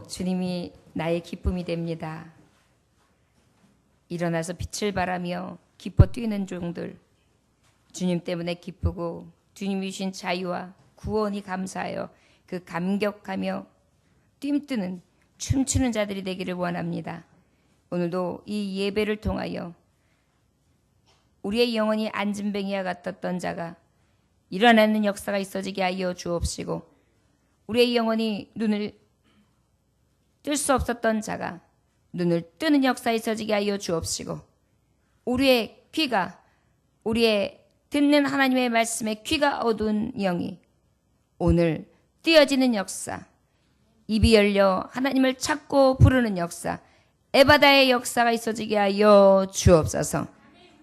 주님이 나의 기쁨이 됩니다. 일어나서 빛을 발하며 기뻐 뛰는 종들, 주님 때문에 기쁘고 주님이 주신 자유와 구원이 감사하여 그 감격하며 뜀뜨는 춤추는 자들이 되기를 원합니다. 오늘도 이 예배를 통하여 우리의 영혼이 안진뱅이와 같았던 자가 일어나는 역사가 있어지게 하여 주옵시고, 우리의 영혼이 눈을 뜰 수 없었던 자가 눈을 뜨는 역사에 있어지게 하여 주옵시고, 우리의 귀가, 우리의 듣는 하나님의 말씀에 귀가 어두운 영이 오늘 띄어지는 역사, 입이 열려 하나님을 찾고 부르는 역사, 에바다의 역사가 있어지게 하여 주옵소서.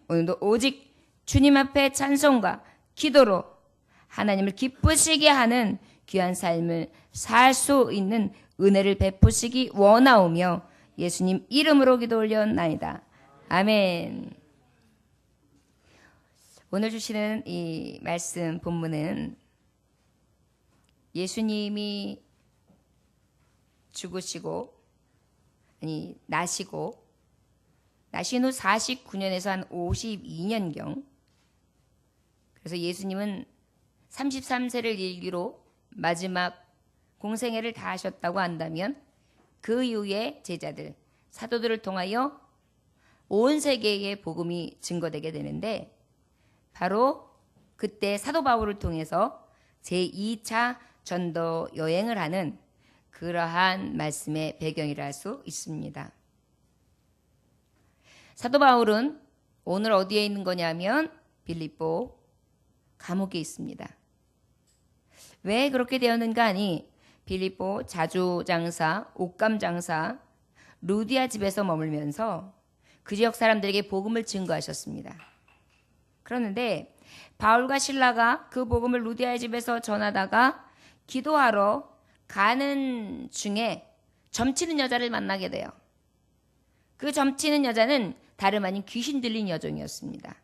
오늘도 오직 주님 앞에 찬송과 기도로 하나님을 기쁘시게 하는 귀한 삶을 살 수 있는 은혜를 베푸시기 원하오며 예수님 이름으로 기도 올려나이다. 아멘. 오늘 주시는 이 말씀 본문은 예수님이 죽으시고 나신 후 49년에서 한 52년경, 그래서 예수님은 33세를 일기로 마지막 공생애를 다 하셨다고 한다면 그 이후에 제자들, 사도들을 통하여 온 세계에 복음이 증거되게 되는데, 바로 그때 사도 바울을 통해서 제2차 전도 여행을 하는 그러한 말씀의 배경이라 할 수 있습니다. 사도 바울은 오늘 어디에 있는 거냐면 빌립보 감옥에 있습니다. 왜 그렇게 되었는가 하니 빌립보 자주장사, 옷감장사 루디아 집에서 머물면서 그 지역 사람들에게 복음을 증거하셨습니다. 그런데 바울과 실라가 그 복음을 루디아의 집에서 전하다가 기도하러 가는 중에 점치는 여자를 만나게 돼요. 그 점치는 여자는 다름 아닌 귀신 들린 여종이었습니다.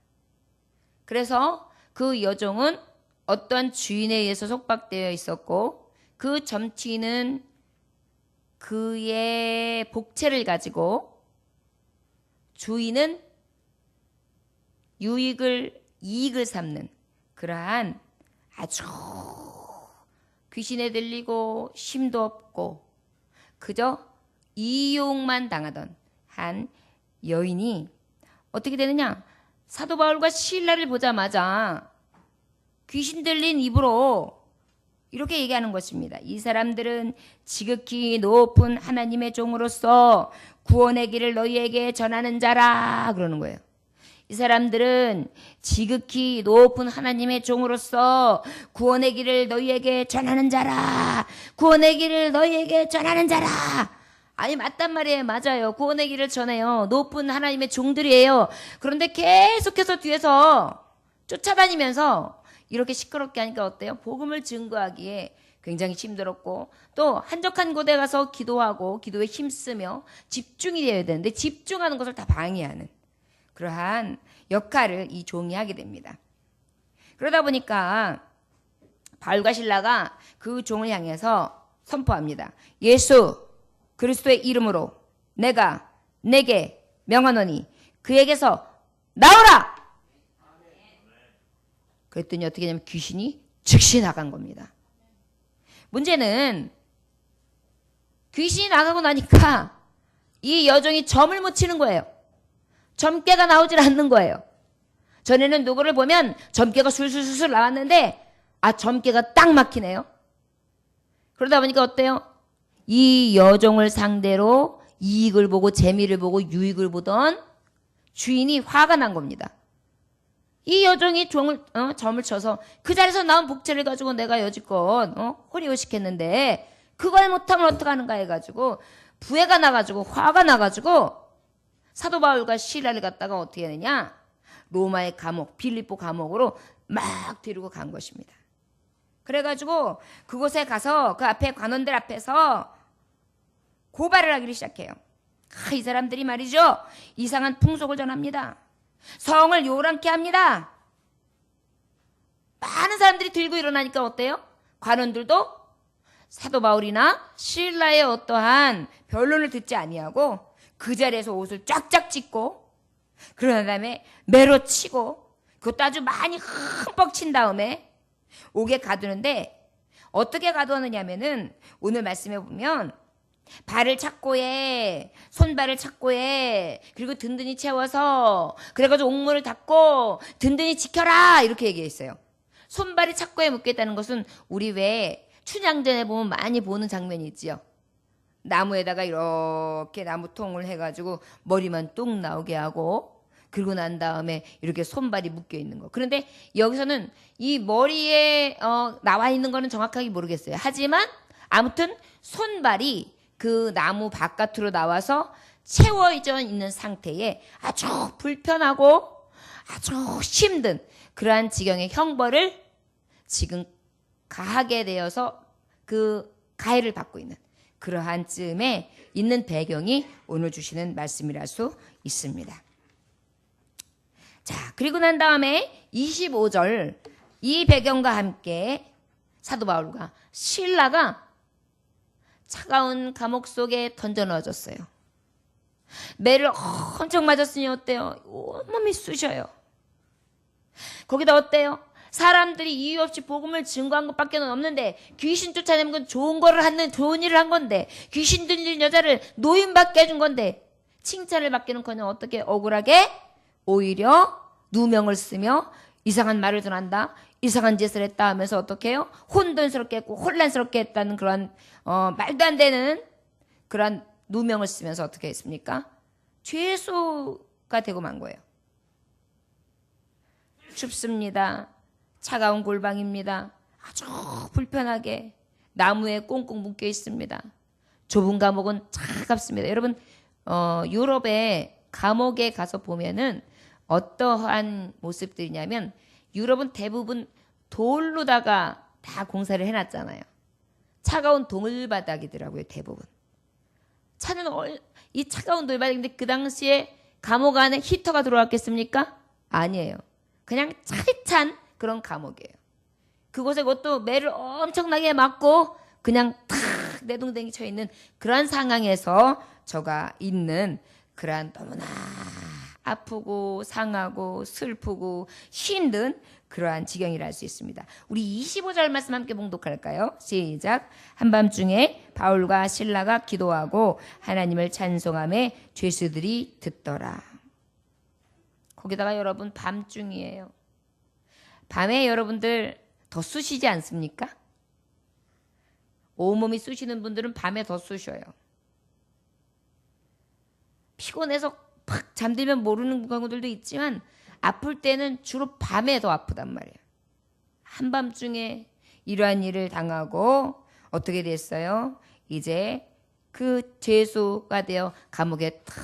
그래서 그 여종은 어떤 주인에 의해서 속박되어 있었고, 그 점치는 그의 복체를 가지고 주인은 이익을 삼는 그러한 아주 귀신에 들리고 힘도 없고 그저 이용만 당하던 한 여인이 어떻게 되느냐, 사도 바울과 실라를 보자마자 귀신 들린 입으로 이렇게 얘기하는 것입니다. 이 사람들은 지극히 높은 하나님의 종으로서 구원의 길을 너희에게 전하는 자라, 그러는 거예요. 이 사람들은 지극히 높은 하나님의 종으로서 구원의 길을 너희에게 전하는 자라, 구원의 길을 너희에게 전하는 자라. 아니, 맞단 말이에요. 맞아요. 구원의 길을 전해요. 높은 하나님의 종들이에요. 그런데 계속해서 뒤에서 쫓아다니면서 이렇게 시끄럽게 하니까 어때요? 복음을 증거하기에 굉장히 힘들었고, 또 한적한 곳에 가서 기도하고 기도에 힘쓰며 집중이 되어야 되는데 집중하는 것을 다 방해하는 그러한 역할을 이 종이 하게 됩니다. 그러다 보니까 바울과 실라가 그 종을 향해서 선포합니다. 예수 그리스도의 이름으로 내가 내게 명하노니 그에게서 나오라! 그랬더니 어떻게 되냐면 귀신이 즉시 나간 겁니다. 문제는 귀신이 나가고 나니까 이 여종이 점을 못 치는 거예요. 점괘가 나오질 않는 거예요. 전에는 누구를 보면 점괘가 술술술 나왔는데 점괘가 딱 막히네요. 그러다 보니까 어때요? 이 여종을 상대로 이익을 보고 재미를 보고 유익을 보던 주인이 화가 난 겁니다. 이 여종이 점을 쳐서 그 자리에서 나온 복체를 가지고 내가 여지껏 호리호식했는데 그걸 못하면 어떡하는가 해가지고 부해가 나가지고 화가 나가지고 사도 바울과 실라를 갖다가 어떻게 했느냐, 로마의 감옥, 빌립보 감옥으로 막 데리고 간 것입니다. 그래가지고 그곳에 가서 그 앞에 관원들 앞에서 고발을 하기를 시작해요. 이 사람들이 말이죠, 이상한 풍속을 전합니다. 성을 요란케 합니다. 많은 사람들이 들고 일어나니까 어때요? 관원들도 사도 바울이나 실라의 어떠한 변론을 듣지 아니하고 그 자리에서 옷을 쫙쫙 찢고 그런 다음에 매로 치고 그것도 아주 많이 흠뻑 친 다음에 옥에 가두는데 어떻게 가두었느냐면은 오늘 말씀해 보면 발을 착고해, 손발을 착고해, 그리고 든든히 채워서 그래가지고 옥문을 닫고 든든히 지켜라 이렇게 얘기했어요. 손발이 착고에 묶였다는 것은 우리 왜 춘향전에 보면 많이 보는 장면이 있지요. 나무에다가 이렇게 나무통을 해가지고 머리만 뚝 나오게 하고 그러고 난 다음에 이렇게 손발이 묶여 있는 거. 그런데 여기서는 이 머리에 나와 있는 거는 정확하게 모르겠어요. 하지만 아무튼 손발이 그 나무 바깥으로 나와서 채워져 있는 상태에 아주 불편하고 아주 힘든 그러한 지경의 형벌을 지금 가하게 되어서 그 가해를 받고 있는 그러한 쯤에 있는 배경이 오늘 주시는 말씀이랄 수 있습니다. 자, 그리고 난 다음에 25절 이 배경과 함께 사도 바울과 실라가 차가운 감옥 속에 던져 넣어졌어요. 매를 엄청 맞았으니 어때요? 온몸이 쑤셔요. 거기다 어때요? 사람들이 이유 없이 복음을 증거한 것밖에 없는데 귀신 쫓아내는 건 좋은 거를 하는 좋은 일을 한 건데 귀신 들린 여자를 노인받게 해준 건데 칭찬을 받기는커녕 어떻게 억울하게 오히려 누명을 쓰며 이상한 말을 전한다. 이상한 짓을 했다 하면서 어떻게 해요? 혼돈스럽게 했고 혼란스럽게 했다는 그런 말도 안 되는 그런 누명을 쓰면서 어떻게 했습니까? 죄수가 되고 만 거예요. 춥습니다. 차가운 골방입니다. 아주 불편하게 나무에 꽁꽁 묶여 있습니다. 좁은 감옥은 차갑습니다. 여러분 유럽의 감옥에 가서 보면은 어떠한 모습들이냐면 유럽은 대부분 돌로다가 다 공사를 해놨잖아요. 차가운 돌바닥이더라고요. 대부분. 이 차가운 돌바닥인데 그 당시에 감옥 안에 히터가 들어왔겠습니까? 아니에요. 그냥 차디찬 그런 감옥이에요. 그곳에 그것도 매를 엄청나게 맞고 그냥 탁 내동댕이 쳐 있는 그런 상황에서 저가 있는 그러한 너무나 아프고 상하고 슬프고 힘든 그러한 지경이라 할 수 있습니다. 우리 25절 말씀 함께 봉독할까요? 시작. 한밤중에 바울과 실라가 기도하고 하나님을 찬송하며 죄수들이 듣더라. 거기다가 여러분 밤중이에요. 밤에 여러분들 더 쑤시지 않습니까? 온몸이 쑤시는 분들은 밤에 더 쑤셔요. 피곤해서 팍 잠들면 모르는 경우들도 있지만 아플 때는 주로 밤에 더 아프단 말이에요. 한밤중에 이러한 일을 당하고 어떻게 됐어요? 이제 그 죄수가 되어 감옥에 탁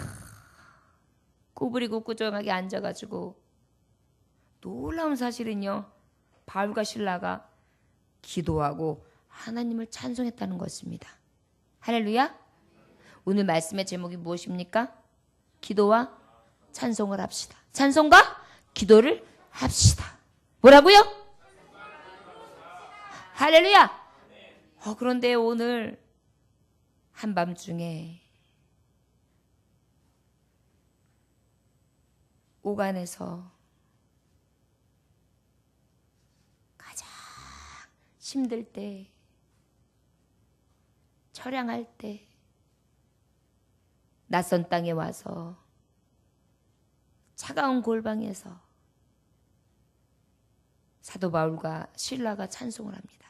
구부리고 꾸정하게 앉아가지고 놀라운 사실은요. 바울과 실라가 기도하고 하나님을 찬송했다는 것입니다. 할렐루야. 오늘 말씀의 제목이 무엇입니까? 기도와 찬송을 합시다. 찬송과 기도를 합시다. 뭐라고요? 할렐루야. 그런데 오늘 한밤중에 오간에서 가장 힘들 때, 처량할 때 낯선 땅에 와서 차가운 골방에서 사도 바울과 실라가 찬송을 합니다.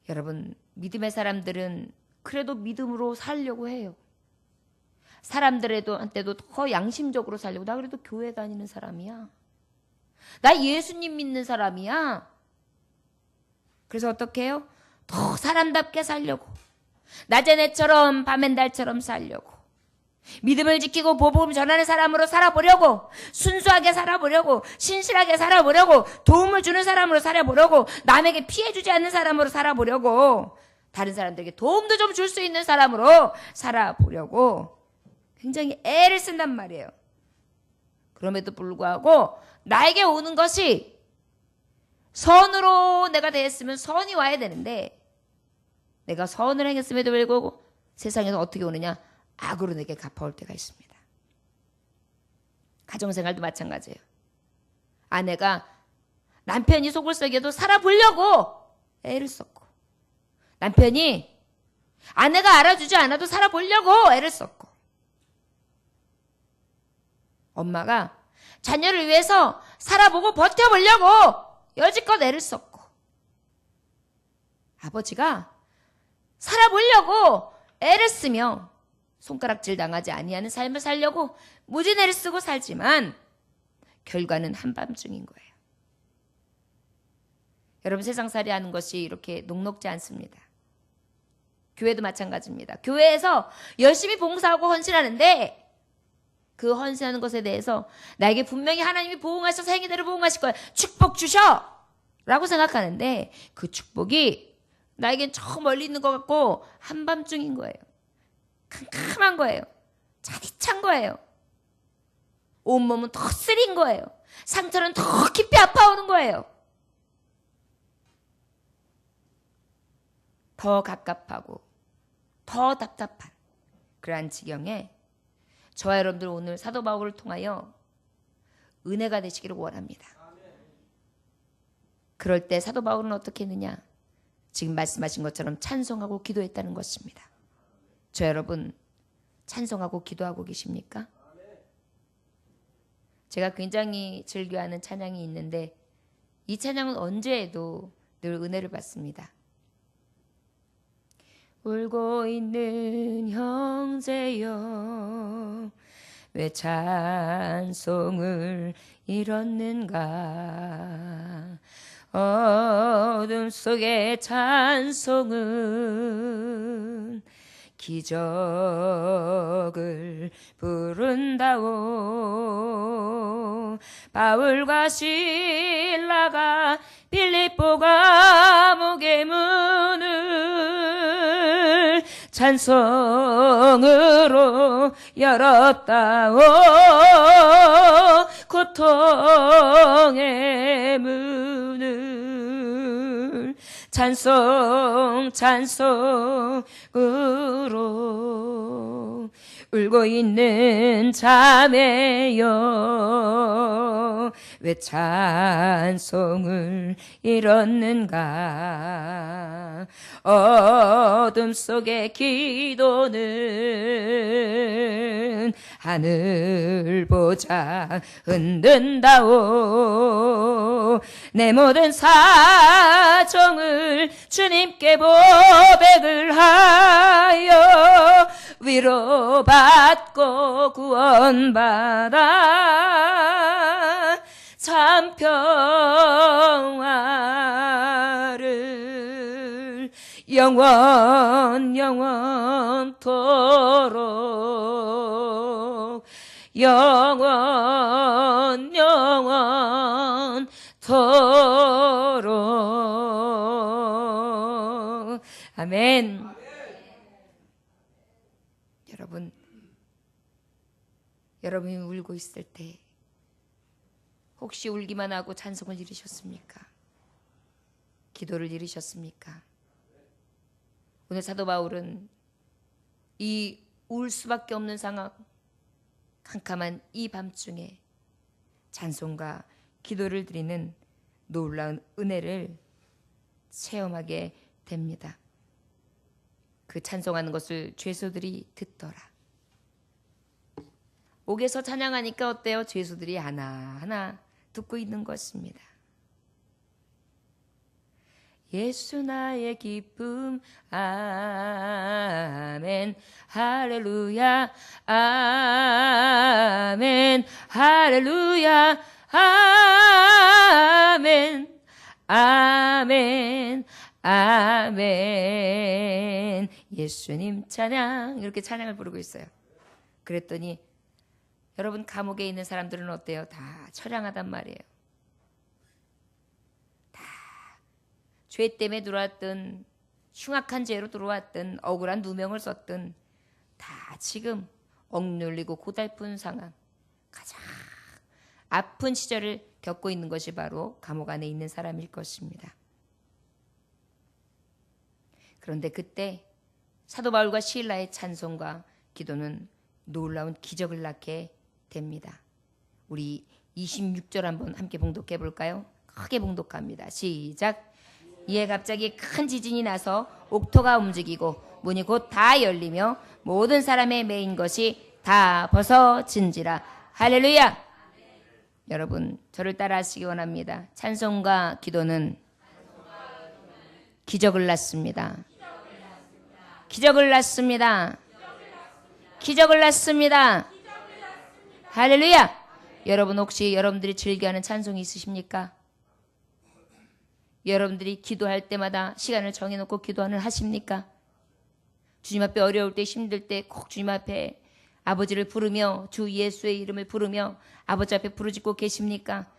여러분, 믿음의 사람들은 그래도 믿음으로 살려고 해요. 사람들한테도 더 양심적으로 살려고. 나 그래도 교회 다니는 사람이야. 나 예수님 믿는 사람이야. 그래서 어떻게 해요? 더 사람답게 살려고. 낮엔 해처럼 밤엔 달처럼 살려고. 믿음을 지키고 복음 전하는 사람으로 살아보려고. 순수하게 살아보려고. 신실하게 살아보려고. 도움을 주는 사람으로 살아보려고. 남에게 피해주지 않는 사람으로 살아보려고. 다른 사람들에게 도움도 좀 줄 수 있는 사람으로 살아보려고 굉장히 애를 쓴단 말이에요. 그럼에도 불구하고 나에게 오는 것이 선으로 내가 대했으면 선이 와야 되는데 내가 선을 행했음에도 불구하고 세상에서 어떻게 오느냐? 악으로 내게 갚아올 때가 있습니다. 가정생활도 마찬가지예요. 아내가 남편이 속을 썩여도 살아보려고 애를 썼고, 남편이 아내가 알아주지 않아도 살아보려고 애를 썼고, 엄마가 자녀를 위해서 살아보고 버텨보려고 여지껏 애를 썼고, 아버지가 살아보려고 애를 쓰며 손가락질 당하지 아니하는 삶을 살려고 무진 애를 쓰고 살지만 결과는 한밤중인 거예요. 여러분, 세상살이 하는 것이 이렇게 녹록지 않습니다. 교회도 마찬가지입니다. 교회에서 열심히 봉사하고 헌신하는데 그 헌신하는 것에 대해서 나에게 분명히 하나님이 보응하셔서 행위대로 보응하실 거야, 축복 주셔! 라고 생각하는데 그 축복이 나에겐 저 멀리 있는 것 같고 한밤중인 거예요. 캄캄한 거예요. 차디찬 거예요. 온몸은 더 쓰린 거예요. 상처는 더 깊이 아파오는 거예요. 더 갑갑하고 더 답답한 그러한 지경에 저와 여러분들 오늘 사도 바울을 통하여 은혜가 되시기를 원합니다. 그럴 때 사도 바울은 어떻게 했느냐? 지금 말씀하신 것처럼 찬송하고 기도했다는 것입니다. 저 여러분 찬송하고 기도하고 계십니까? 제가 굉장히 즐겨하는 찬양이 있는데 이 찬양은 언제 해도 늘 은혜를 받습니다. 울고 있는 형제여 왜 찬송을 잃었는가? 어둠 속의 찬송은 기적을 부른다오. 바울과 실라가 빌립보 감옥의 문을 찬송으로 열었다오. 고통의 문을 찬송으로 울고 있는 자매여 왜 찬송을 잃었는가? 어둠 속의 기도는 하늘 보자 흔든다오. 내 모든 사정을 주님께 고백을 하여 위로받고 구원받아 참 평화를 영원토록 영원토록 아멘. 여러분이 울고 있을 때 혹시 울기만 하고 찬송을 잃으셨습니까? 기도를 잃으셨습니까? 오늘 사도 바울은 이 울 수밖에 없는 상황, 캄캄한 이 밤중에 찬송과 기도를 드리는 놀라운 은혜를 체험하게 됩니다. 그 찬송하는 것을 죄수들이 듣더라. 옥에서 찬양하니까 어때요? 죄수들이 하나하나 듣고 있는 것입니다. 예수 나의 기쁨 아멘 할렐루야 아멘 할렐루야 아멘 아멘 아멘 예수님 찬양 이렇게 찬양을 부르고 있어요. 그랬더니 여러분 감옥에 있는 사람들은 어때요? 다 처량하단 말이에요. 죄 때문에 들어왔든 흉악한 죄로 들어왔든 억울한 누명을 썼든 다 지금 억눌리고 고달픈 상황, 가장 아픈 시절을 겪고 있는 것이 바로 감옥 안에 있는 사람일 것입니다. 그런데 그때 사도 바울과 실라의 찬송과 기도는 놀라운 기적을 낳게 됩니다. 우리 26절 한번 함께 봉독해 볼까요? 크게 봉독합니다. 시작. 이에 갑자기 큰 지진이 나서 옥토가 움직이고 문이 곧 다 열리며 모든 사람의 매인 것이 다 벗어진지라. 할렐루야. 여러분, 저를 따라 하시기 원합니다. 찬송과 기도는 기적을 낳습니다. 기적을 낳습니다. 기적을 낳습니다. 할렐루야. 여러분, 혹시 여러분들이 즐겨하는 찬송이 있으십니까? 여러분들이 기도할 때마다 시간을 정해놓고 기도하는 하십니까? 주님 앞에 어려울 때, 힘들 때 꼭 주님 앞에 아버지를 부르며 주 예수의 이름을 부르며 아버지 앞에 부르짖고 계십니까?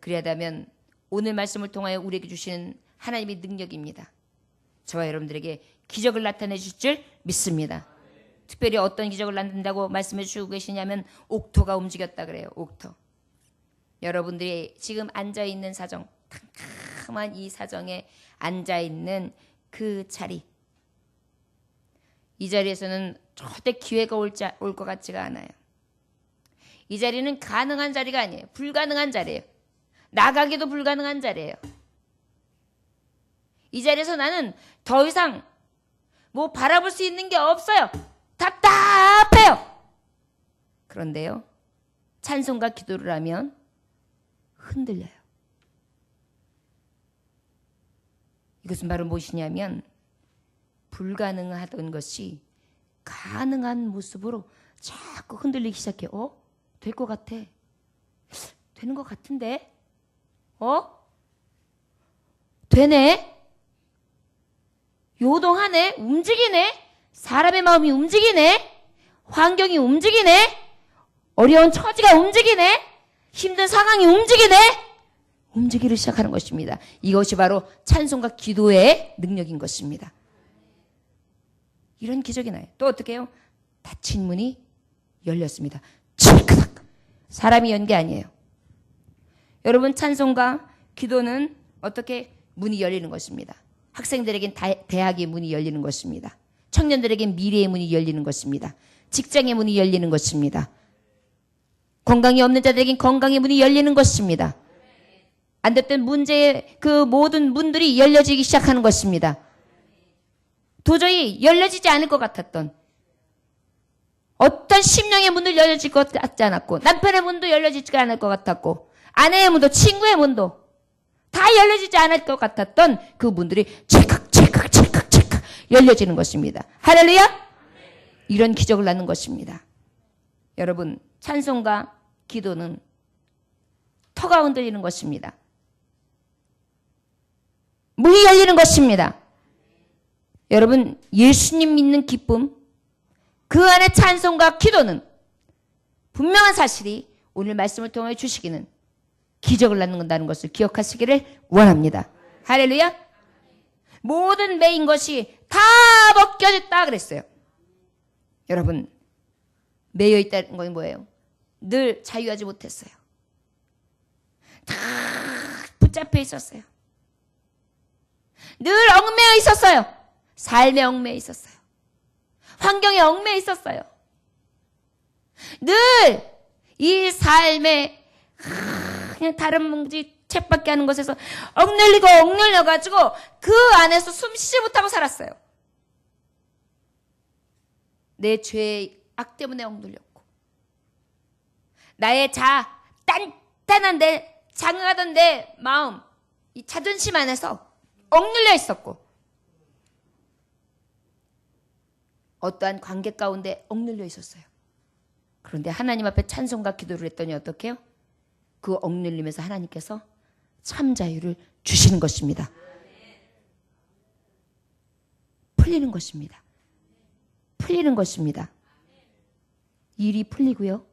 그리하다면 오늘 말씀을 통하여 우리에게 주시는 하나님의 능력입니다. 저와 여러분들에게 기적을 나타내 주실 줄 믿습니다. 특별히 어떤 기적을 낳는다고 말씀해 주시고 계시냐면 옥토가 움직였다 그래요. 옥토. 여러분들이 지금 앉아있는 사정, 캄캄한 이 사정에 앉아있는 그 자리, 이 자리에서는 절대 기회가 올 것 같지가 않아요. 이 자리는 가능한 자리가 아니에요. 불가능한 자리예요. 나가기도 불가능한 자리예요. 이 자리에서 나는 더 이상 뭐 바라볼 수 있는 게 없어요. 답답해요. 그런데요, 찬송과 기도를 하면 흔들려요. 이것은 바로 무엇이냐면 불가능하던 것이 가능한 모습으로 자꾸 흔들리기 시작해요. 될 것 같아. 되는 것 같은데? 되네? 요동하네? 움직이네? 사람의 마음이 움직이네? 환경이 움직이네? 어려운 처지가 움직이네? 힘든 상황이 움직이네? 움직이기 시작하는 것입니다. 이것이 바로 찬송과 기도의 능력인 것입니다. 이런 기적이 나요. 또 어떻게 해요? 닫힌 문이 열렸습니다. 칠크닥. 사람이 연 게 아니에요. 여러분, 찬송과 기도는 어떻게 문이 열리는 것입니다. 학생들에겐 대학의 문이 열리는 것입니다. 청년들에겐 미래의 문이 열리는 것입니다. 직장의 문이 열리는 것입니다. 건강이 없는 자들에겐 건강의 문이 열리는 것입니다. 안 됐던 문제의 그 모든 문들이 열려지기 시작하는 것입니다. 도저히 열려지지 않을 것 같았던 어떤 심령의 문도 열려질 것 같지 않았고, 남편의 문도 열려지지 않을 것 같았고, 아내의 문도 친구의 문도 다 열려지지 않을 것 같았던 그 문들이 찰칵 열려지는 것입니다. 할렐루야. 이런 기적을 낳는 것입니다. 여러분, 찬송과 기도는 터가 흔들리는 것입니다. 문이 열리는 것입니다. 여러분, 예수님 믿는 기쁨, 그 안에 찬송과 기도는 분명한 사실이 오늘 말씀을 통해 주시기는 기적을 낳는다는 것을 기억하시기를 원합니다. 할렐루야. 모든 매인 것이 다 벗겨졌다 그랬어요. 여러분, 매여 있다는 건 뭐예요? 늘 자유하지 못했어요. 다 붙잡혀 있었어요. 늘 얽매여 있었어요. 삶에 얽매여 있었어요. 환경에 얽매여 있었어요. 늘 이 삶에 그냥 다른 뭉지 책밖에 하는 것에서 억눌려가지고 그 안에서 숨쉬지 못하고 살았어요. 내 죄의 악 때문에 억눌렸고, 나의 단단한 내 장하던 내 마음, 이 자존심 안에서 억눌려 있었고, 어떠한 관계 가운데 억눌려 있었어요. 그런데 하나님 앞에 찬송과 기도를 했더니 어떻게 해요? 그 억눌림에서 하나님께서 참 자유를 주시는 것입니다. 풀리는 것입니다. 풀리는 것입니다. 일이 풀리고요.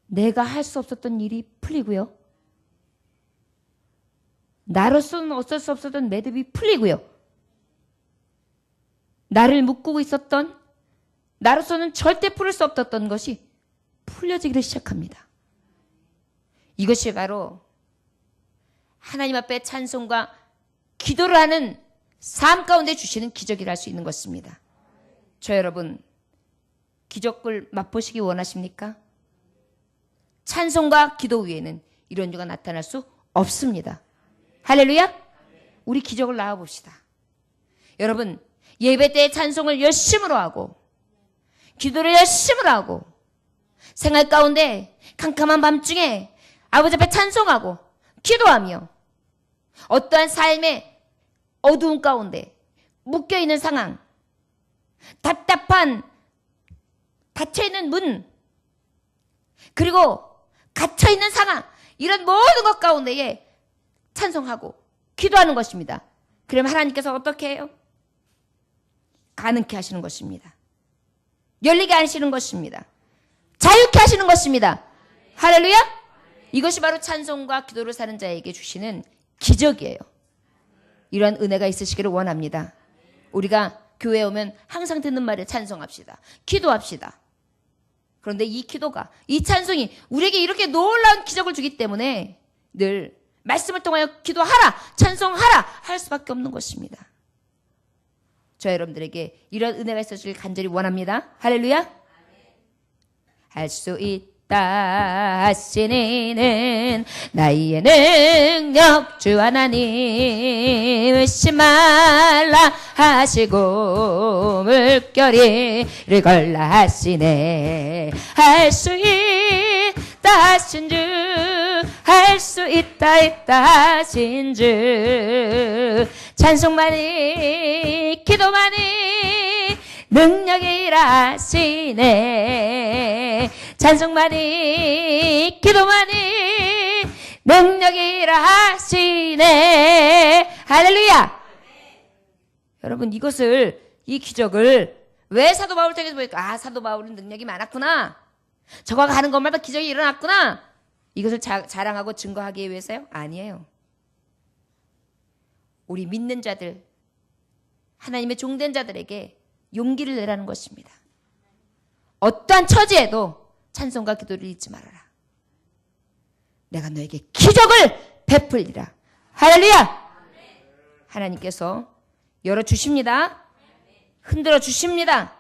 내가 할 수 없었던 일이 풀리고요. 나로서는 어쩔 수 없었던 매듭이 풀리고요. 나를 묶고 있었던, 나로서는 절대 풀을 수 없었던 것이 풀려지기를 시작합니다. 이것이 바로 하나님 앞에 찬송과 기도를 하는 삶 가운데 주시는 기적이라 할 수 있는 것입니다. 저 여러분, 기적을 맛보시기 원하십니까? 찬송과 기도 위에는 이런 일가 나타날 수 없습니다. 할렐루야! 우리 기적을 나와봅시다. 여러분, 예배 때 찬송을 열심으로 하고 기도를 열심으로 하고 생활 가운데 캄캄한 밤중에 아버지 앞에 찬송하고 기도하며 어떠한 삶의 어두운 가운데 묶여있는 상황, 답답한 닫혀있는 문, 그리고 갇혀있는 상황, 이런 모든 것 가운데에 찬송하고 기도하는 것입니다. 그러면 하나님께서 어떻게 해요? 가능케 하시는 것입니다. 열리게 하시는 것입니다. 자유케 하시는 것입니다. 할렐루야! 이것이 바로 찬송과 기도를 사는 자에게 주시는 기적이에요. 이러한 은혜가 있으시기를 원합니다. 우리가 교회에 오면 항상 듣는 말을 찬송합시다. 기도합시다. 그런데 이 기도가, 이 찬송이 우리에게 이렇게 놀라운 기적을 주기 때문에 늘 말씀을 통하여 기도하라, 찬송하라 할 수밖에 없는 것입니다. 저 여러분들에게 이런 은혜가 있어주길 간절히 원합니다. 할렐루야! 할 수 있다 하시니는 나의 능력 주 하나님 의심 말라 하시고 물결이를 걸라 하시네. 할 수 있다 하신 주, 할 수 있다 하신 주, 찬송만이 기도만이 능력이 일하시네. 찬송만이 기도만이 능력이 일하시네. 할렐루야! 여러분, 이 기적을 왜 사도 바울 통해서 보니까 사도 바울은 능력이 많았구나, 저가 가는 것마다 기적이 일어났구나, 이것을 자랑하고 증거하기 위해서요? 아니에요. 우리 믿는 자들, 하나님의 종된 자들에게 용기를 내라는 것입니다. 어떠한 처지에도 찬송과 기도를 잊지 말아라. 내가 너에게 기적을 베풀리라. 할렐루야! 하나님께서 열어주십니다. 흔들어 주십니다.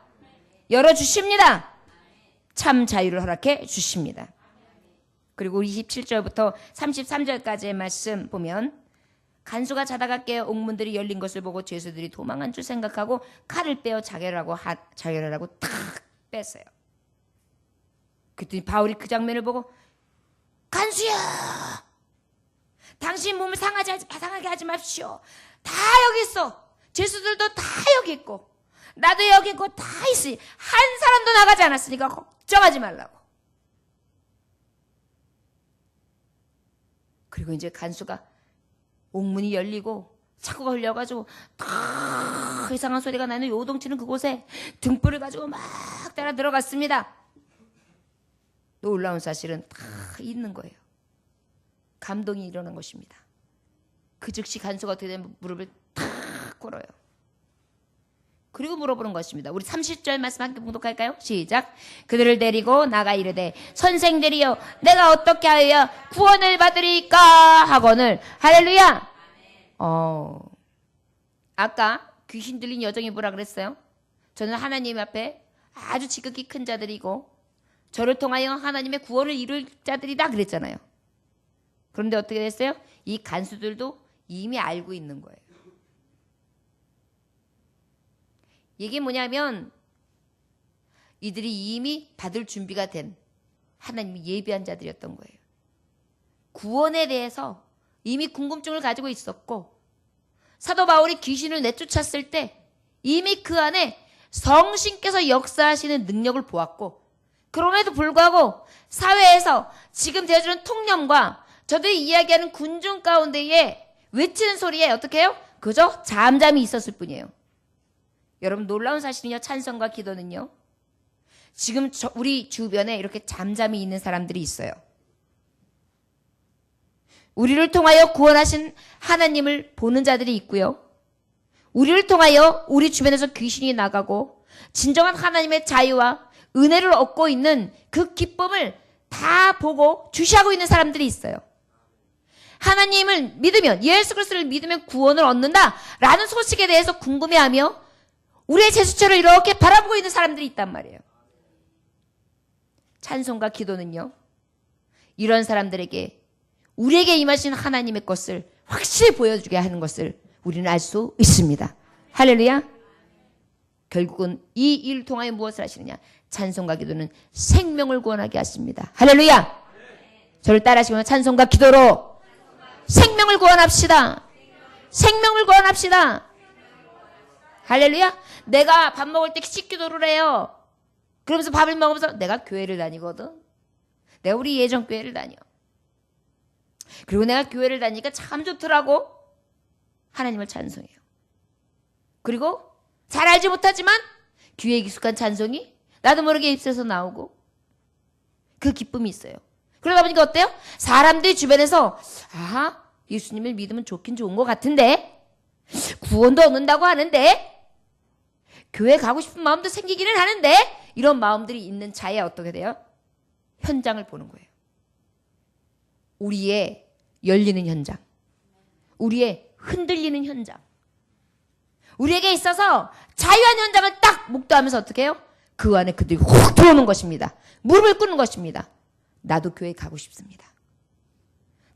열어주십니다. 참 자유를 허락해 주십니다. 그리고 27절부터 33절까지의 말씀 보면, 간수가 자다가 깨어 옥문들이 열린 것을 보고 죄수들이 도망한 줄 생각하고 칼을 빼어 자결하라고 탁 뺐어요. 그랬더니 바울이 그 장면을 보고, 간수야, 당신 몸을 상하게 하지 마십시오. 다 여기 있어. 죄수들도 다 여기 있고 나도 여기 있고 다 있으니 한 사람도 나가지 않았으니까 걱정하지 말라고. 그리고 이제 간수가 옥문이 열리고 차고가 흘려가지고 탁 이상한 소리가 나는 요동치는 그곳에 등불을 가지고 막 따라 들어갔습니다. 놀라운 사실은 다 있는 거예요. 감동이 일어난 것입니다. 그 즉시 간수가 어떻게 되면 무릎을 탁 꿇어요. 그리고 물어보는 것입니다. 우리 30절 말씀 함께 봉독할까요? 시작. 그들을 데리고 나가 이르되, 선생들이여, 내가 어떻게 하여야 구원을 받으리까 하거늘. 할렐루야. 아까 귀신 들린 여정이 뭐라 그랬어요? 저는 하나님 앞에 아주 지극히 큰 자들이고 저를 통하여 하나님의 구원을 이룰 자들이다 그랬잖아요. 그런데 어떻게 됐어요? 이 간수들도 이미 알고 있는 거예요. 이게 뭐냐면 이들이 이미 받을 준비가 된 하나님이 예비한 자들이었던 거예요. 구원에 대해서 이미 궁금증을 가지고 있었고, 사도 바울이 귀신을 내쫓았을 때 이미 그 안에 성신께서 역사하시는 능력을 보았고, 그럼에도 불구하고 사회에서 지금 되어주는 통념과 저들이 이야기하는 군중 가운데에 외치는 소리에 어떻게 해요? 그저 잠잠히 있었을 뿐이에요. 여러분, 놀라운 사실은요, 찬송과 기도는요, 지금 우리 주변에 이렇게 잠잠히 있는 사람들이 있어요. 우리를 통하여 구원하신 하나님을 보는 자들이 있고요, 우리를 통하여 우리 주변에서 귀신이 나가고 진정한 하나님의 자유와 은혜를 얻고 있는 그 기쁨을 다 보고 주시하고 있는 사람들이 있어요. 하나님을 믿으면, 예수 그리스도를 믿으면 구원을 얻는다라는 소식에 대해서 궁금해하며 우리의 제수처를 이렇게 바라보고 있는 사람들이 있단 말이에요. 찬송과 기도는요, 이런 사람들에게 우리에게 임하신 하나님의 것을 확실히 보여주게 하는 것을 우리는 알 수 있습니다. 할렐루야. 결국은 이 일을 통하여 무엇을 하시느냐? 찬송과 기도는 생명을 구원하게 하십니다. 할렐루야. 저를 따라하시면 찬송과 기도로 생명을 구원합시다. 생명을 구원합시다. 할렐루야. 내가 밥 먹을 때 식기도를 해요. 그러면서 밥을 먹으면서 내가 교회를 다니거든. 내가 우리 예전교회를 다녀. 그리고 내가 교회를 다니니까 참 좋더라고. 하나님을 찬송해요. 그리고 잘 알지 못하지만 귀에 익숙한 찬송이 나도 모르게 입술에서 나오고 그 기쁨이 있어요. 그러다 보니까 어때요? 사람들이 주변에서 아, 예수님을 믿으면 좋긴 좋은 것 같은데 구원도 얻는다고 하는데 교회 가고 싶은 마음도 생기기는 하는데 이런 마음들이 있는 자에 어떻게 돼요? 현장을 보는 거예요. 우리의 열리는 현장, 우리의 흔들리는 현장, 우리에게 있어서 자유한 현장을 딱 목도하면서 어떻게 해요? 그 안에 그들이 훅 들어오는 것입니다. 무릎을 꿇는 것입니다. 나도 교회 가고 싶습니다.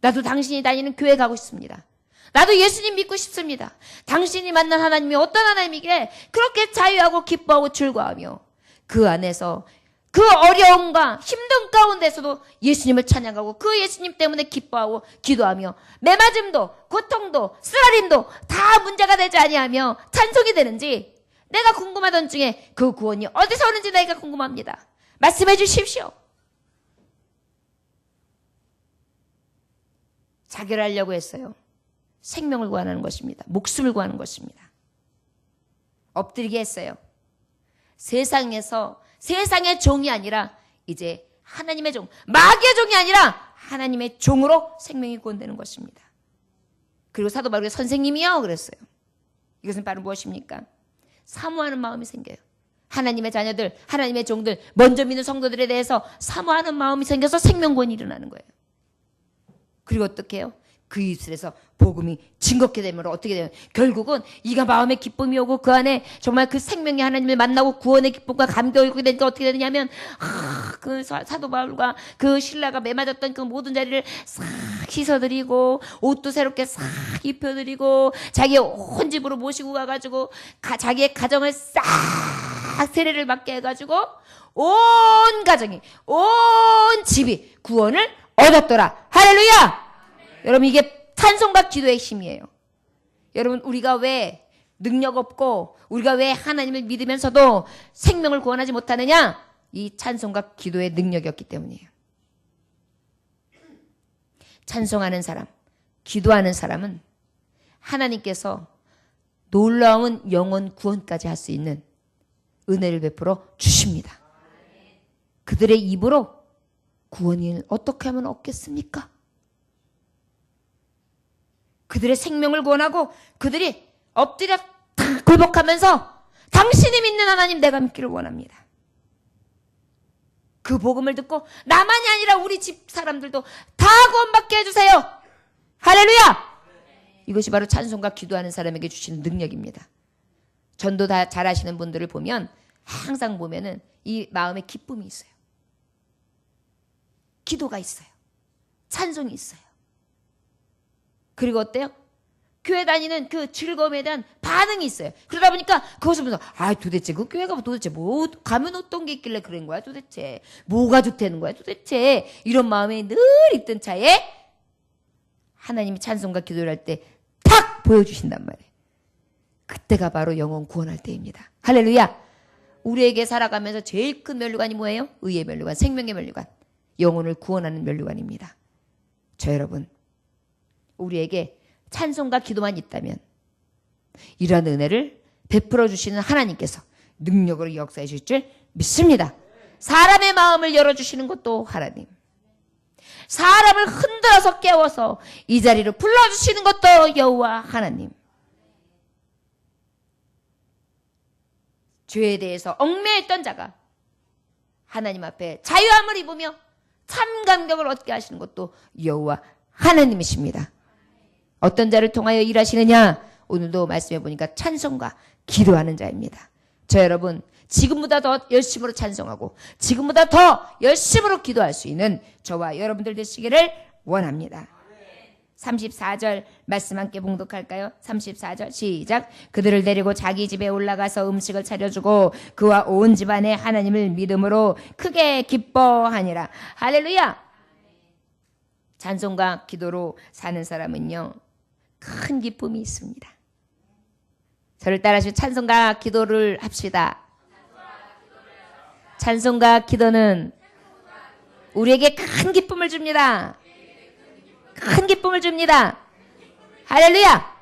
나도 당신이 다니는 교회 가고 싶습니다. 나도 예수님 믿고 싶습니다. 당신이 만난 하나님이 어떤 하나님이길래 그렇게 자유하고 기뻐하고 즐거워하며 그 안에서 그 어려움과 힘든 가운데서도 예수님을 찬양하고 그 예수님 때문에 기뻐하고 기도하며 매맞음도 고통도 쓰라림도 다 문제가 되지 아니하며 찬송이 되는지 내가 궁금하던 중에 그 구원이 어디서 오는지 내가 궁금합니다. 말씀해 주십시오. 자결하려고 했어요. 생명을 구하는 것입니다. 목숨을 구하는 것입니다. 엎드리게 했어요. 세상에서 세상의 종이 아니라 이제 하나님의 종, 마귀의 종이 아니라 하나님의 종으로 생명이 구원되는 것입니다. 그리고 사도 바울이 선생님이요 그랬어요. 이것은 바로 무엇입니까? 사모하는 마음이 생겨요. 하나님의 자녀들, 하나님의 종들, 먼저 믿는 성도들에 대해서 사모하는 마음이 생겨서 생명구원이 일어나는 거예요. 그리고 어떻게 해요? 그 입술에서 복음이 증거케 되면 어떻게 되면 결국은 이가 마음의 기쁨이 오고 그 안에 정말 그 생명의 하나님을 만나고 구원의 기쁨과 감격이 오게 되니까 어떻게 되느냐면 그 사도 바울과 그 신라가 매맞았던 그 모든 자리를 싹 씻어드리고 옷도 새롭게 싹 입혀드리고 자기의 온 집으로 모시고 가가지고 자기의 가정을 싹 세례를 받게 해가지고 온 가정이 온 집이 구원을 얻었더라. 할렐루야. 여러분 이게 찬송과 기도의 힘이에요. 여러분 우리가 왜 능력 없고 우리가 왜 하나님을 믿으면서도 생명을 구원하지 못하느냐? 이 찬송과 기도의 능력이었기 때문이에요. 찬송하는 사람, 기도하는 사람은 하나님께서 놀라운 영혼 구원까지 할 수 있는 은혜를 베풀어 주십니다. 그들의 입으로 구원을 어떻게 하면 얻겠습니까? 그들의 생명을 구원하고 그들이 엎드려 탁 굴복하면서 당신이 믿는 하나님 내가 믿기를 원합니다. 그 복음을 듣고 나만이 아니라 우리 집 사람들도 다 구원받게 해주세요. 할렐루야. 이것이 바로 찬송과 기도하는 사람에게 주시는 능력입니다. 전도 다 잘하시는 분들을 보면 항상 보면은 이 마음에 기쁨이 있어요. 기도가 있어요. 찬송이 있어요. 그리고 어때요? 교회 다니는 그 즐거움에 대한 반응이 있어요. 그러다 보니까 그것을 보면서 도대체 그 교회가 도대체 뭐 가면 어떤 게 있길래 그런 거야 도대체. 뭐가 좋다는 거야 도대체. 이런 마음에 늘 있던 차에 하나님이 찬송과 기도를 할 때 탁 보여주신단 말이에요. 그때가 바로 영혼 구원할 때입니다. 할렐루야. 우리에게 살아가면서 제일 큰 면류관이 뭐예요? 의의 면류관, 생명의 면류관. 영혼을 구원하는 면류관입니다. 저 여러분 우리에게 찬송과 기도만 있다면 이러한 은혜를 베풀어 주시는 하나님께서 능력으로 역사해 주실 줄 믿습니다. 사람의 마음을 열어주시는 것도 하나님, 사람을 흔들어서 깨워서 이 자리로 불러주시는 것도 여호와 하나님. 죄에 대해서 얽매였던 자가 하나님 앞에 자유함을 입으며 참 감격을 얻게 하시는 것도 여호와 하나님이십니다. 어떤 자를 통하여 일하시느냐? 오늘도 말씀해 보니까 찬송과 기도하는 자입니다. 저 여러분, 지금보다 더 열심으로 찬송하고 지금보다 더 열심으로 기도할 수 있는 저와 여러분들 되시기를 원합니다. 34절 말씀 함께 봉독할까요? 34절 시작. 그들을 데리고 자기 집에 올라가서 음식을 차려주고 그와 온 집안에 하나님을 믿음으로 크게 기뻐하니라. 할렐루야. 찬송과 기도로 사는 사람은요, 큰 기쁨이 있습니다. 저를 따라서 찬송과 기도를 합시다. 찬송과 기도는 우리에게 큰 기쁨을 줍니다. 큰 기쁨을 줍니다. 할렐루야.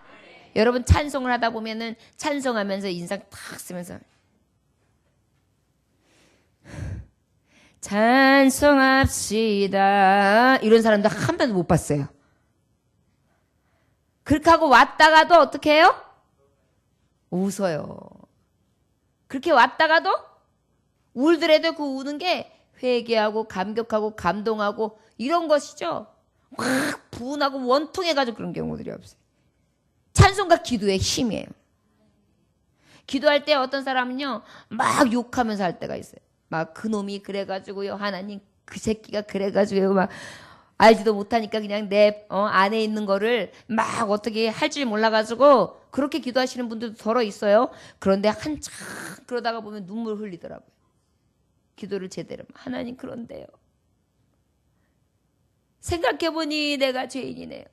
여러분 찬송을 하다 보면은 찬송하면서 인상 탁 쓰면서 찬송합시다 이런 사람도 한 번도 못 봤어요. 그렇게 하고 왔다가도 어떻게 해요? 웃어요. 그렇게 왔다가도 울더라도 그 우는 게 회개하고 감격하고 감동하고 이런 것이죠. 확 분하고 원통해가지고 그런 경우들이 없어요. 찬송과 기도의 힘이에요. 기도할 때 어떤 사람은요 막 욕하면서 할 때가 있어요. 막 그놈이 그래가지고요, 하나님 그 새끼가 그래가지고요, 막 알지도 못하니까 그냥 내 안에 있는 거를 막 어떻게 할 줄 몰라가지고 그렇게 기도하시는 분들도 덜어 있어요. 그런데 한참 그러다가 보면 눈물 흘리더라고요. 기도를 제대로. 하나님 그런데요, 생각해보니 내가 죄인이네요.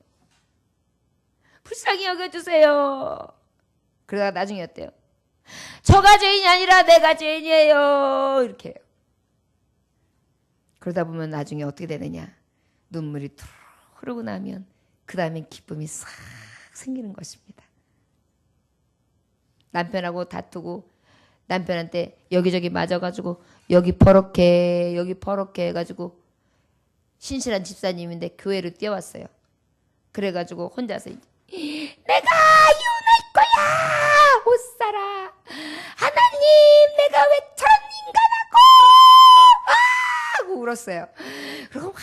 불쌍히 여겨주세요. 그러다가 나중에 어때요? 저가 죄인이 아니라 내가 죄인이에요. 이렇게 해요. 그러다 보면 나중에 어떻게 되느냐? 눈물이 툭 흐르고 나면 그 다음에 기쁨이 싹 생기는 것입니다. 남편하고 다투고 남편한테 여기저기 맞아가지고 여기 버럭해 여기 버럭해 해가지고 신실한 집사님인데 교회로 뛰어왔어요. 그래가지고 혼자서 내가 이혼할 거야 못 살아 하나님 내가 왜 저런 인간하고 하고 울었어요. 그리고 막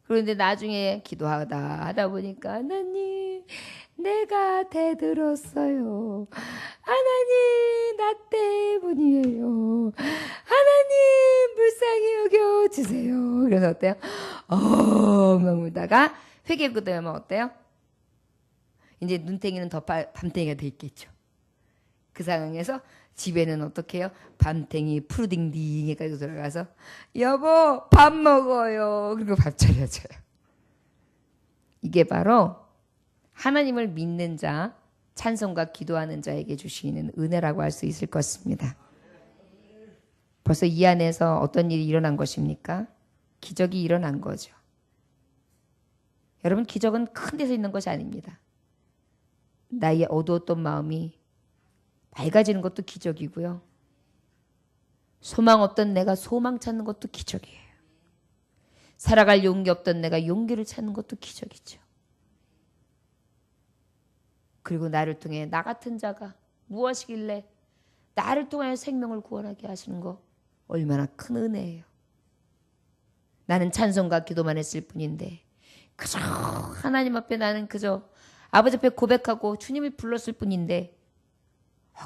그런데 나중에 기도하다 하다 보니까 하나님 내가 대들었어요. 하나님 나 때문이에요. 하나님 불쌍히 여겨주세요. 그래서 어때요? 엉엉 울다가 회개하면 어때요? 이제 눈탱이는 더 밤탱이가 돼 있겠죠. 그 상황에서 집에는 어떻게 해요? 밤탱이 푸르딩딩 해가지고 들어가서 여보 밥 먹어요. 그리고 밥 차려줘요. 이게 바로 하나님을 믿는 자, 찬송과 기도하는 자에게 주시는 은혜라고 할 수 있을 것입니다. 벌써 이 안에서 어떤 일이 일어난 것입니까? 기적이 일어난 거죠. 여러분 기적은 큰 데서 있는 것이 아닙니다. 나의 어두웠던 마음이 밝아지는 것도 기적이고요. 소망 없던 내가 소망 찾는 것도 기적이에요. 살아갈 용기 없던 내가 용기를 찾는 것도 기적이죠. 그리고 나를 통해 나 같은 자가 무엇이길래 나를 통하여 생명을 구원하게 하시는 거 얼마나 큰 은혜예요. 나는 찬송과 기도만 했을 뿐인데 그저 하나님 앞에 나는 그저 아버지 앞에 고백하고 주님이 불렀을 뿐인데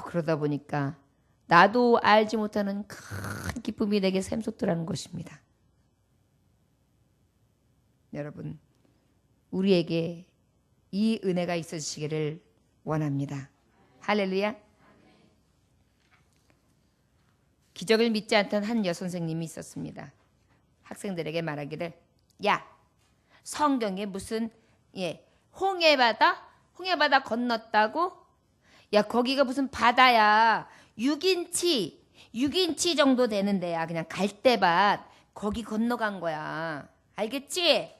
그러다 보니까 나도 알지 못하는 큰 기쁨이 내게 샘솟더라는 것입니다. 여러분 우리에게 이 은혜가 있으시기를 원합니다. 할렐루야. 기적을 믿지 않던 한 여선생님이 있었습니다. 학생들에게 말하기를 야 성경에 무슨 홍해바다 건넜다고? 야 거기가 무슨 바다야. 6인치 정도 되는 데야. 그냥 갈대밭 거기 건너간 거야. 알겠지?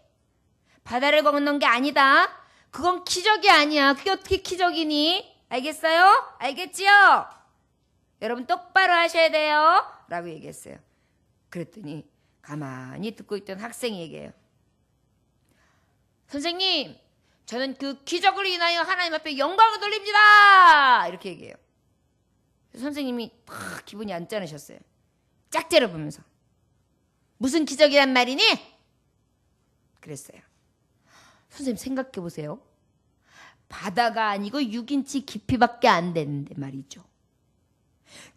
바다를 건넌 게 아니다. 그건 기적이 아니야. 그게 어떻게 기적이니? 알겠어요? 알겠지요? 여러분 똑바로 하셔야 돼요. 라고 얘기했어요. 그랬더니 가만히 듣고 있던 학생이 얘기해요. 선생님 저는 그 기적으로 인하여 하나님 앞에 영광을 돌립니다. 이렇게 얘기해요. 선생님이 딱 기분이 안 짠하셨어요. 짝째려 보면서 무슨 기적이란 말이니? 그랬어요. 선생님 생각해 보세요. 바다가 아니고 6인치 깊이밖에 안 되는데 말이죠.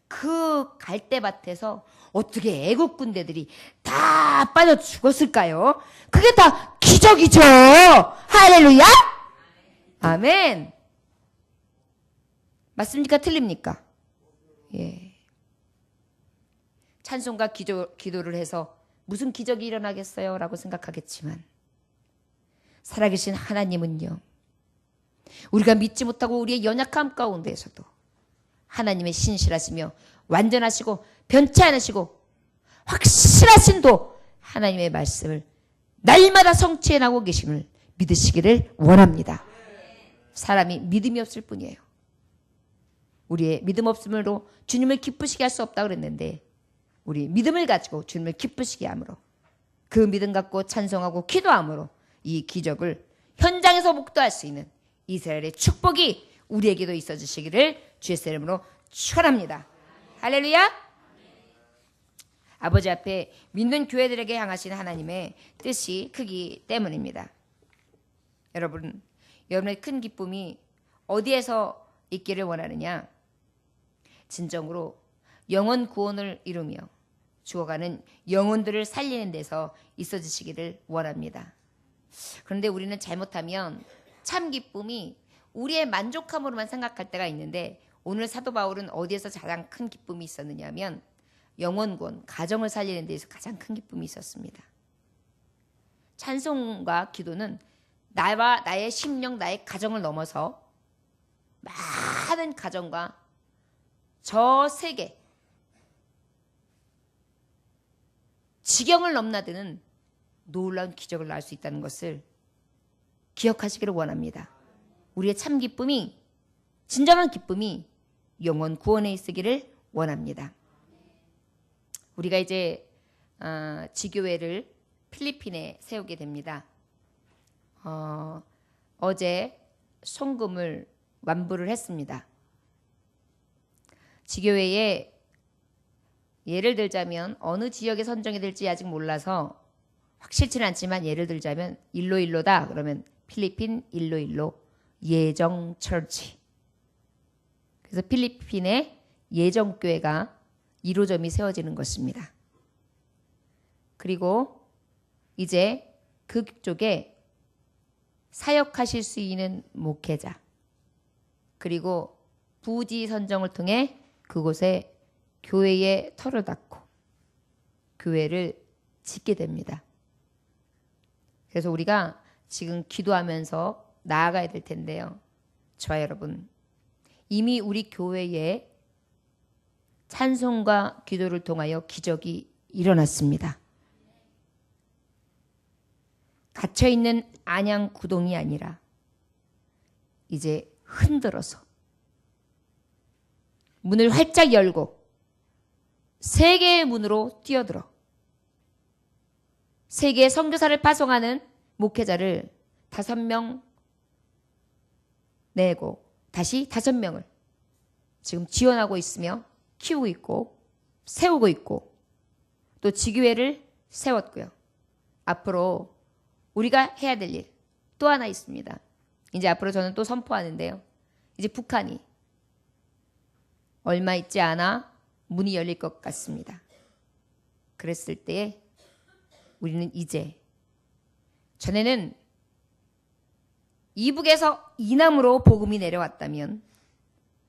그 갈대밭에서 어떻게 애국 군대들이 다 빠져 죽었을까요? 그게 다 기적이죠. 할렐루야! 아멘. 맞습니까? 틀립니까? 예. 찬송과 기도를 해서 무슨 기적이 일어나겠어요? 라고 생각하겠지만 살아계신 하나님은요, 우리가 믿지 못하고 우리의 연약함 가운데에서도 하나님의 신실하시며 완전하시고 변치 않으시고 확실하신 도 하나님의 말씀을 날마다 성취해 나가고 계심을 믿으시기를 원합니다. 사람이 믿음이 없을 뿐이에요. 우리의 믿음 없음으로 주님을 기쁘시게 할 수 없다고 그랬는데 우리 믿음을 가지고 주님을 기쁘시게 함으로 그 믿음 갖고 찬송하고 기도함으로 이 기적을 현장에서 목도할 수 있는 이스라엘의 축복이 우리에게도 있어 주시기를 주의 이름으로 축원합니다. 할렐루야. 아버지 앞에 믿는 교회들에게 향하신 하나님의 뜻이 크기 때문입니다. 여러분, 여러분의 큰 기쁨이 어디에서 있기를 원하느냐? 진정으로 영혼 구원을 이루며 죽어가는 영혼들을 살리는 데서 있어 주시기를 원합니다. 그런데 우리는 잘못하면 참 기쁨이 우리의 만족함으로만 생각할 때가 있는데 오늘 사도 바울은 어디에서 가장 큰 기쁨이 있었느냐 하면 영혼 구원, 가정을 살리는 데에서 가장 큰 기쁨이 있었습니다. 찬송과 기도는 나와 나의 심령, 나의 가정을 넘어서 많은 가정과 저 세계, 지경을 넘나드는 놀라운 기적을 낳을 수 있다는 것을 기억하시기를 원합니다. 우리의 참 기쁨이, 진정한 기쁨이 영혼 구원에 있으기를 원합니다. 우리가 이제 지교회를 필리핀에 세우게 됩니다. 어제 송금을 완부를 했습니다. 지교회에 예를 들자면 어느 지역에 선정이 될지 아직 몰라서 확실치는 않지만 예를 들자면 일로일로다 그러면 필리핀 일로일로 예정 처치. 그래서 필리핀에 예정교회가 1호점이 세워지는 것입니다. 그리고 이제 그쪽에 사역하실 수 있는 목회자 그리고 부지 선정을 통해 그곳에 교회에 터를 닫고 교회를 짓게 됩니다. 그래서 우리가 지금 기도하면서 나아가야 될 텐데요. 저와 여러분, 이미 우리 교회에 찬송과 기도를 통하여 기적이 일어났습니다. 갇혀있는 안양 구동이 아니라 이제 흔들어서 문을 활짝 열고 세계의 문으로 뛰어들어 세계의 선교사를 파송하는 목회자를 5명 내고 다시 5명을 지금 지원하고 있으며 키우고 있고 세우고 있고 또 지교회를 세웠고요. 앞으로 우리가 해야 될 일 또 하나 있습니다. 이제 앞으로 저는 또 선포하는데요. 이제 북한이 얼마 있지 않아 문이 열릴 것 같습니다. 그랬을 때 우리는 이제 전에는 이북에서 이남으로 복음이 내려왔다면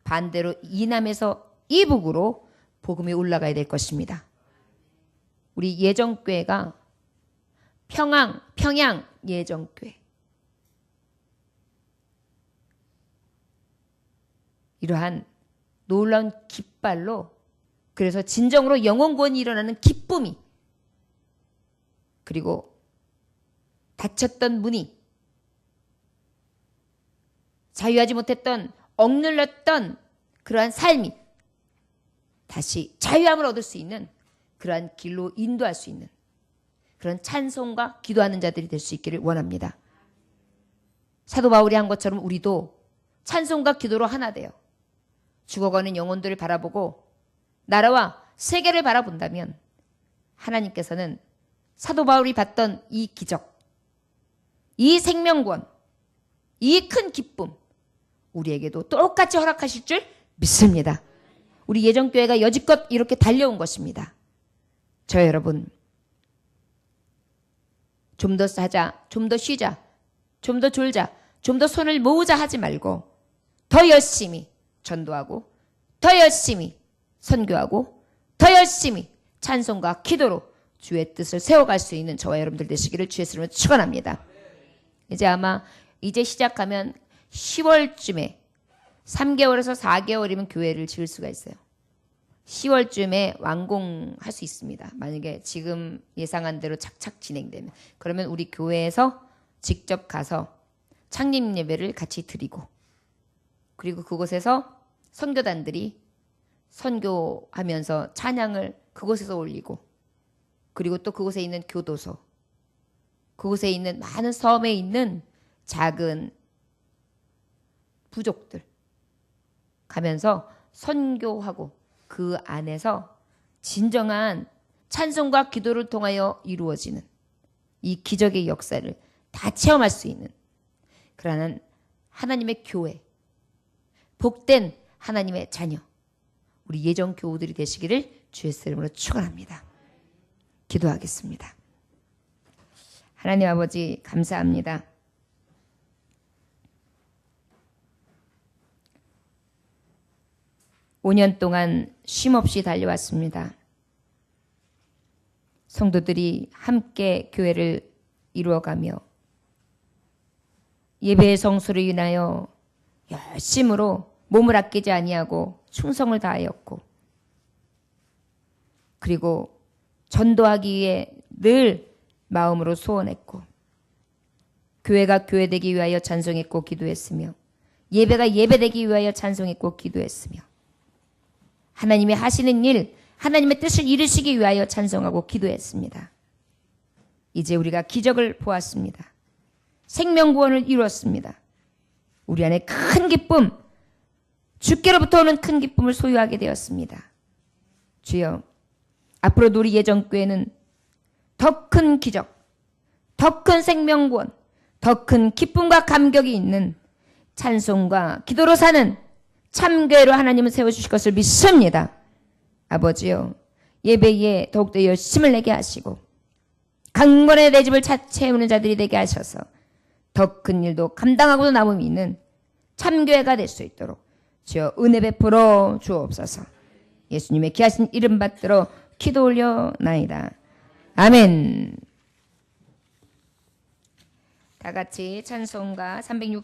반대로 이남에서 이북으로 복음이 올라가야 될 것입니다. 우리 예정교회가 평양 예정교회 이러한 놀라운 깃발로 그래서 진정으로 영혼구원이 일어나는 기쁨이 그리고 닫혔던 문이 자유하지 못했던 억눌렸던 그러한 삶이 다시 자유함을 얻을 수 있는 그러한 길로 인도할 수 있는 그런 찬송과 기도하는 자들이 될 수 있기를 원합니다. 사도 바울이 한 것처럼 우리도 찬송과 기도로 하나 되어 죽어가는 영혼들을 바라보고 나라와 세계를 바라본다면 하나님께서는 사도 바울이 봤던 이 기적, 이 생명구원, 이 큰 기쁨 우리에게도 똑같이 허락하실 줄 믿습니다. 우리 예정교회가 여지껏 이렇게 달려온 것입니다. 저 여러분, 좀 더 하자, 좀 더 쉬자, 좀 더 졸자, 좀 더 손을 모으자 하지 말고 더 열심히 전도하고 더 열심히 선교하고 더 열심히 찬송과 기도로 주의 뜻을 세워갈 수 있는 저와 여러분들 되시기를 주의 이름으로 축원합니다. 이제 아마 이제 시작하면 10월쯤에 3개월에서 4개월이면 교회를 지을 수가 있어요. 10월쯤에 완공할 수 있습니다. 만약에 지금 예상한 대로 착착 진행되면. 그러면 우리 교회에서 직접 가서 창립 예배를 같이 드리고 그리고 그곳에서 선교단들이 선교하면서 찬양을 그곳에서 올리고 그리고 또 그곳에 있는 교도소, 그곳에 있는 많은 섬에 있는 작은 부족들 가면서 선교하고 그 안에서 진정한 찬송과 기도를 통하여 이루어지는 이 기적의 역사를 다 체험할 수 있는 그러한 하나님의 교회, 복된 하나님의 자녀, 우리 예정 교우들이 되시기를 주의 이름으로 축원합니다. 기도하겠습니다. 하나님 아버지 감사합니다. (5년) 동안 쉼없이 달려왔습니다. 성도들이 함께 교회를 이루어가며 예배의 성수를 인하여 열심으로 몸을 아끼지 아니하고 충성을 다하였고 그리고 전도하기 위해 늘 마음으로 소원했고 교회가 교회되기 위하여 찬송했고 기도했으며 예배가 예배되기 위하여 찬송했고 기도했으며 하나님이 하시는 일, 하나님의 뜻을 이루시기 위하여 찬송하고 기도했습니다. 이제 우리가 기적을 보았습니다. 생명구원을 이루었습니다. 우리 안에 큰 기쁨, 주께로부터 오는 큰 기쁨을 소유하게 되었습니다. 주여, 앞으로도 우리 예정교회는 더 큰 기적, 더 큰 생명구원, 더 큰 기쁨과 감격이 있는 찬송과 기도로 사는 참교회로 하나님은 세워주실 것을 믿습니다. 아버지요, 예배에 더욱더 열심을 내게 하시고 강건의 내 집을 채우는 자들이 되게 하셔서 더 큰 일도 감당하고도 남음이 있는 참교회가 될 수 있도록 주여 은혜 베풀어 주옵소서. 예수님의 귀하신 이름 받들어 기도 올려나이다. 아멘. 다 같이 찬송가 306